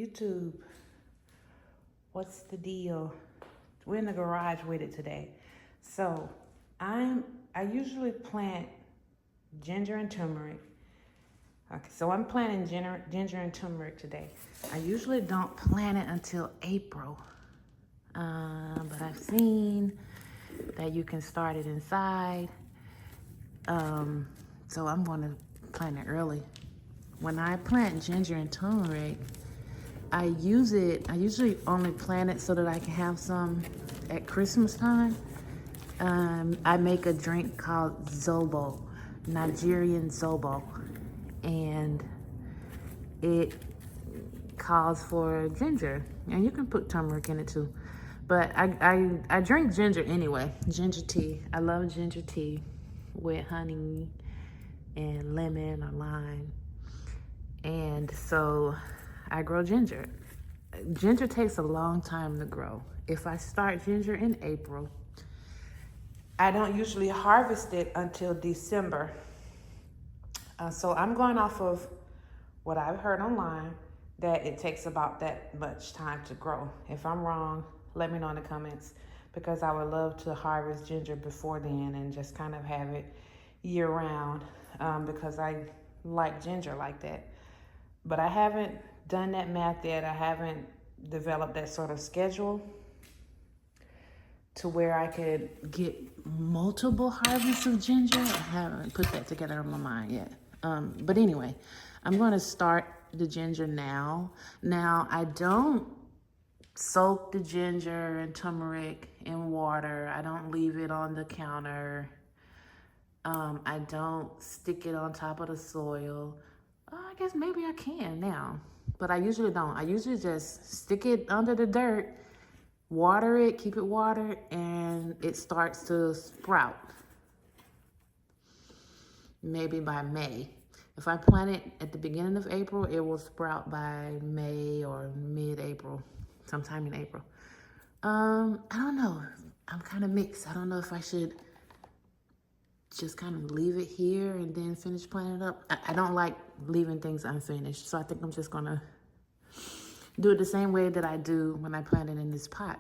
YouTube, what's the deal? We're in the garage with it today. So I usually plant ginger and turmeric. Okay, so I'm planting ginger and turmeric today. I usually don't plant it until April, but I've seen that you can start it inside. So I'm going to plant it early. When I plant ginger and turmeric, I usually only plant it so that I can have some at Christmas time. I make a drink called Zobo, Nigerian Zobo, and it calls for ginger, and you can put turmeric in it too. But I drink ginger anyway, ginger tea. I love ginger tea with honey and lemon or lime. And so I grow ginger. Ginger takes a long time to grow. If I start ginger in April, I don't usually harvest it until December. So I'm going off of what I've heard online, that it takes about that much time to grow. If I'm wrong, let me know in the comments, because I would love to harvest ginger before then and just kind of have it year round, because I like ginger like that. But I haven't done that math yet. I haven't developed that sort of schedule to where I could get multiple harvests of ginger. I haven't put that together in my mind yet. But anyway, I'm going to start the ginger now. Now, I don't soak the ginger and turmeric in water. I don't leave it on the counter. I don't stick it on top of the soil. I guess maybe I can now, but I usually don't. I usually just stick it under the dirt, water it, keep it watered, and it starts to sprout. Maybe by May. If I plant it at the beginning of April, it will sprout by May or mid-April, sometime in April. I don't know. I'm kind of mixed. I don't know if I should just kind of leave it here and then finish planting it up. I don't like leaving things unfinished, so I think I'm just gonna do it the same way that I do when I plant it in this pot.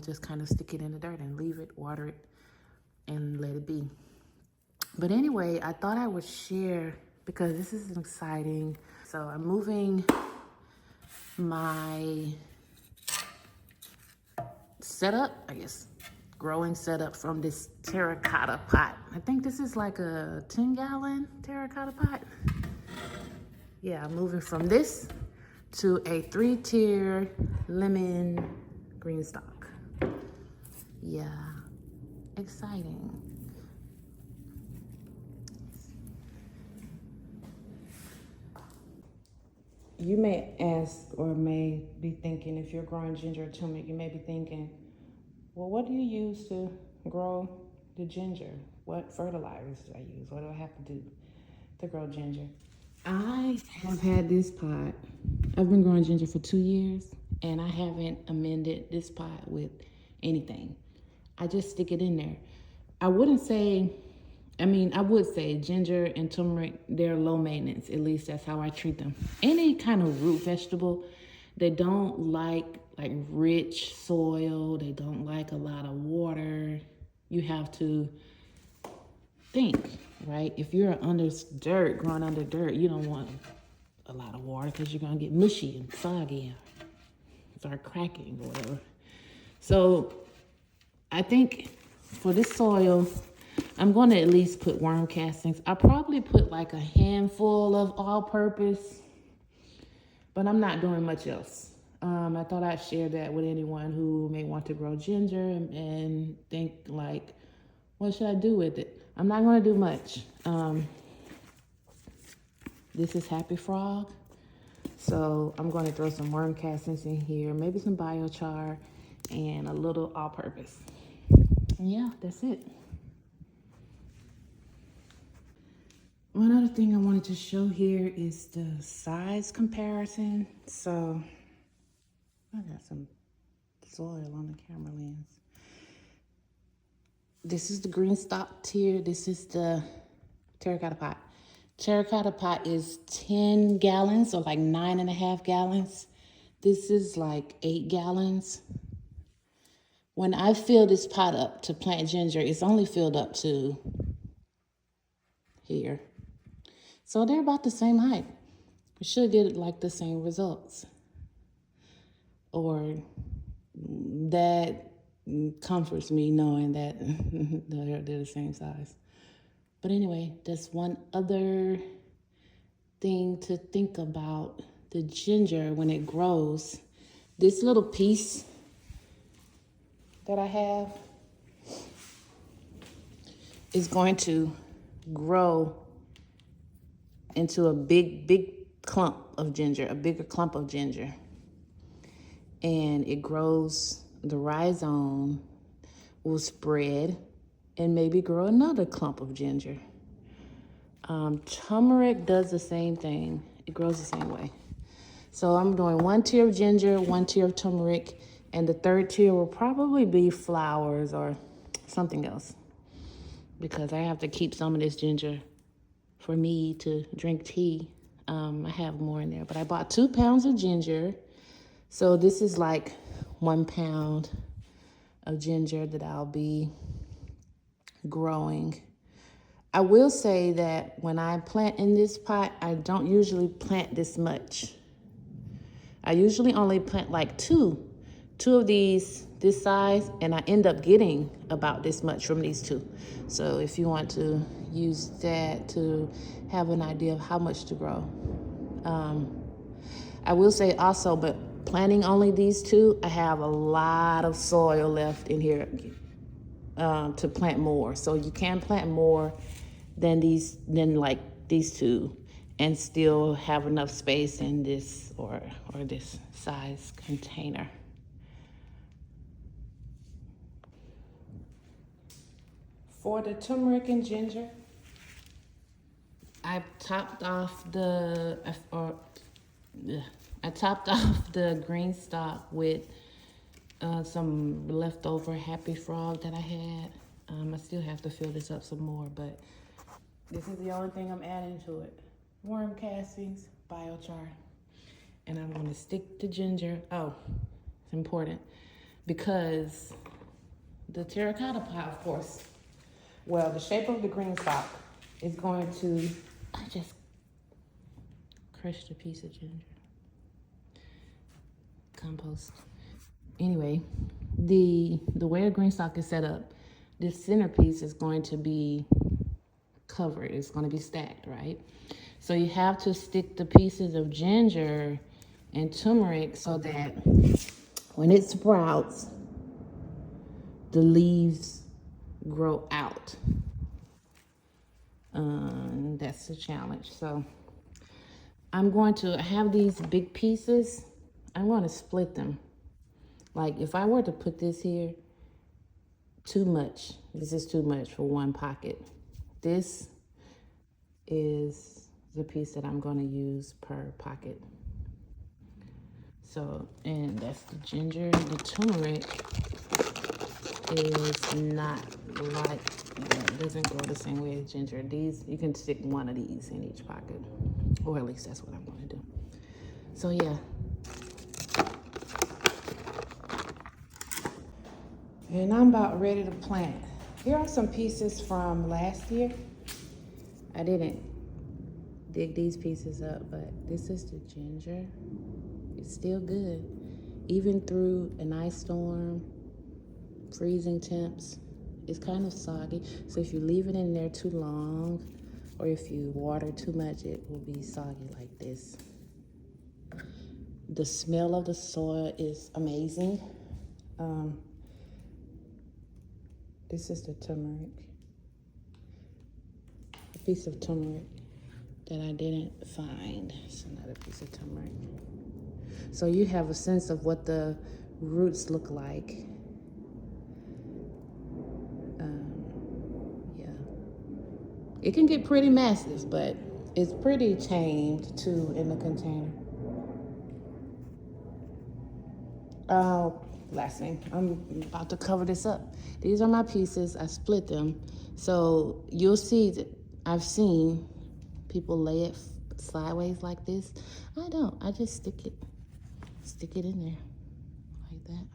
Just kind of stick it in the dirt and leave it, water it, and let it be. But anyway, I thought I would share, because this is exciting. So I'm moving my setup, I guess, growing setup from this terracotta pot. I think this is like a 10-gallon terracotta pot. Yeah, I'm moving from this to a 3-tier lemon Greenstalk. Yeah, exciting. You may ask, or may be thinking, if you're growing ginger or turmeric, you may be thinking, well, what do you use to grow the ginger? What fertilizers do I use? What do I have to do to grow ginger? I have had this pot. I've been growing ginger for 2 years, and I haven't amended this pot with anything. I just stick it in there. I would say ginger and turmeric, they're low maintenance. At least that's how I treat them. Any kind of root vegetable, they don't like rich soil. They don't like a lot of water. You have to think, right? If you're under dirt, growing under dirt, you don't want a lot of water, because you're gonna get mushy and soggy and start cracking or whatever. So I think for this soil, I'm going to at least put worm castings. I'll probably put like a handful of all-purpose, but I'm not doing much else. I thought I'd share that with anyone who may want to grow ginger and think like, what should I do with it? I'm not going to do much. This is Happy Frog, so I'm going to throw some worm castings in here, maybe some biochar, and a little all-purpose. Yeah, that's it. One other thing I wanted to show here is the size comparison. So I got some soil on the camera lens. This is the Greenstalk tier. This is the terracotta pot. Terracotta pot is 10 gallons, or like 9.5 gallons. This is like 8 gallons. When I fill this pot up to plant ginger, it's only filled up to here. So they're about the same height. We should get like the same results. Or that comforts me knowing that they're the same size. But anyway, that's one other thing to think about the ginger when it grows. This little piece that I have is going to grow into a big clump of ginger, a bigger clump of ginger. And it grows, the rhizome will spread and maybe grow another clump of ginger. Turmeric does the same thing. It grows the same way. So I'm doing 1 tier of ginger, 1 tier of turmeric, and the 3rd tier will probably be flowers or something else, because I have to keep some of this ginger for me to drink tea. I have more in there, but I bought 2 pounds of ginger. So this is like 1 pound of ginger that I'll be growing. I will say that when I plant in this pot, I don't usually plant this much. I usually only plant like two of these this size, and I end up getting about this much from these 2. So if you want to use that to have an idea of how much to grow. I will say also, but planting only these 2, I have a lot of soil left in here to plant more. So you can plant more than these 2, and still have enough space in this or this size container. For the turmeric and ginger, I topped off the Greenstalk with some leftover Happy Frog that I had. I still have to fill this up some more, but this is the only thing I'm adding to it. Worm castings, biochar, and I'm going to stick the ginger. Oh, it's important because the terracotta pot, of course, well, the shape of the Greenstalk is going to, I just crushed a piece of ginger. Compost. Anyway, the way a Greenstalk is set up, this centerpiece is going to be covered. It's going to be stacked, right? So you have to stick the pieces of ginger and turmeric so that when it sprouts, the leaves grow out. That's the challenge. So I'm going to have these big pieces. I'm going to split them. Like if I were to put this here, too much. This is too much for one pocket. This is the piece that I'm going to use per pocket. So, and that's the ginger. The turmeric is not like, it doesn't grow the same way as ginger. These, you can stick one of these in each pocket, or at least that's what I'm going to do. So yeah. And I'm about ready to plant. Here are some pieces from last year. I didn't dig these pieces up, but this is the ginger. It's still good. Even through an ice storm, freezing temps, it's kind of soggy. So if you leave it in there too long, or if you water too much, it will be soggy like this. The smell of the soil is amazing. This is the turmeric. A piece of turmeric that I didn't find. It's another piece of turmeric. So you have a sense of what the roots look like. Yeah. It can get pretty massive, but it's pretty tamed too in the container. Last thing, I'm about to cover this up. These are my pieces. I split them. So you'll see that I've seen people lay it sideways like this. I don't. I just stick it in there like that.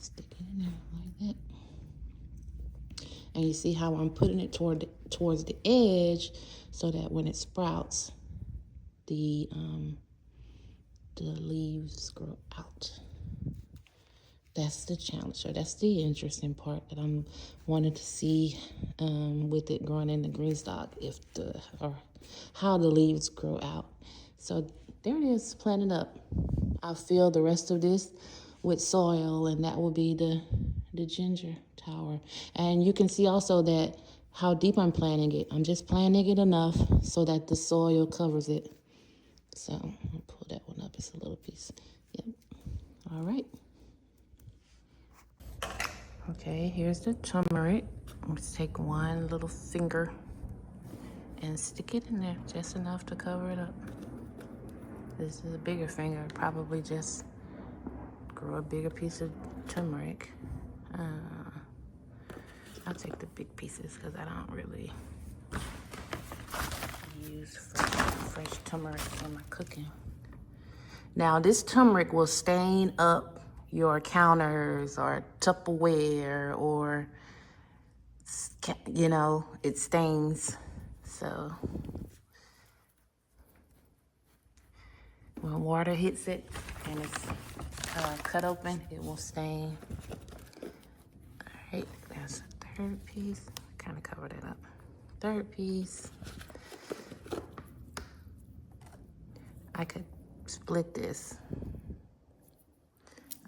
Stick it in there like that. And you see how I'm putting it towards the edge so that when it sprouts, the leaves grow out. That's the challenge, or that's the interesting part that I'm wanting to see with it growing in the Greenstalk, or how the leaves grow out. So there it is, planted up. I'll fill the rest of this with soil, and that will be the ginger tower. And you can see also that how deep I'm planting it. I'm just planting it enough so that the soil covers it. So I'll pull that one up. It's a little piece. Yep. All right. Okay, here's the turmeric. Let's take one little finger and stick it in there, just enough to cover it up. This is a bigger finger, probably just grow a bigger piece of turmeric. I'll take the big pieces because I don't really use fresh turmeric in my cooking. Now, this turmeric will stain up your counters or Tupperware, or, you know, it stains. So when water hits it and it's cut open, it will stain. All right, that's the third piece. Kind of covered it up. Third piece. I could split this.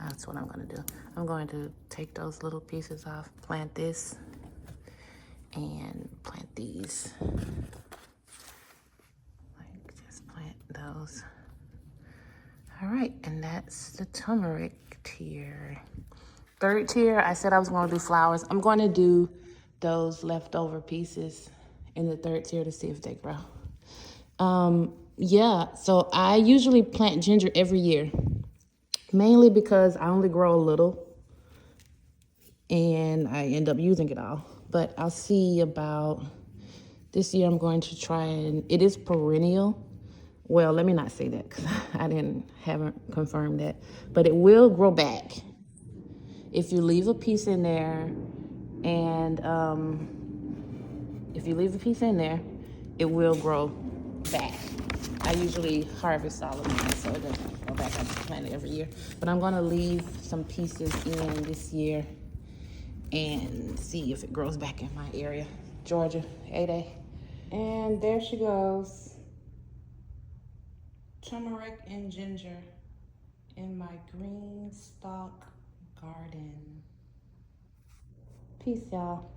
That's what I'm gonna do. I'm going to take those little pieces off, plant this, and plant these. Like, just plant those. All right, and that's the turmeric tier. Third tier, I said I was gonna do flowers. I'm gonna do those leftover pieces in the third tier to see if they grow. Yeah, so I usually plant ginger every year, mainly because I only grow a little and I end up using it all. But I'll see about this year. I'm going to try, and it is perennial. Well, let me not say that because haven't confirmed that, but it will grow back if you leave a piece in there. And if you leave a piece in there, it will grow back. I usually harvest all of mine, so it doesn't go back. I just plant it every year. But I'm gonna leave some pieces in this year and see if it grows back in my area. Georgia, 8A. And there she goes. Turmeric and ginger in my Greenstalk garden. Peace, y'all.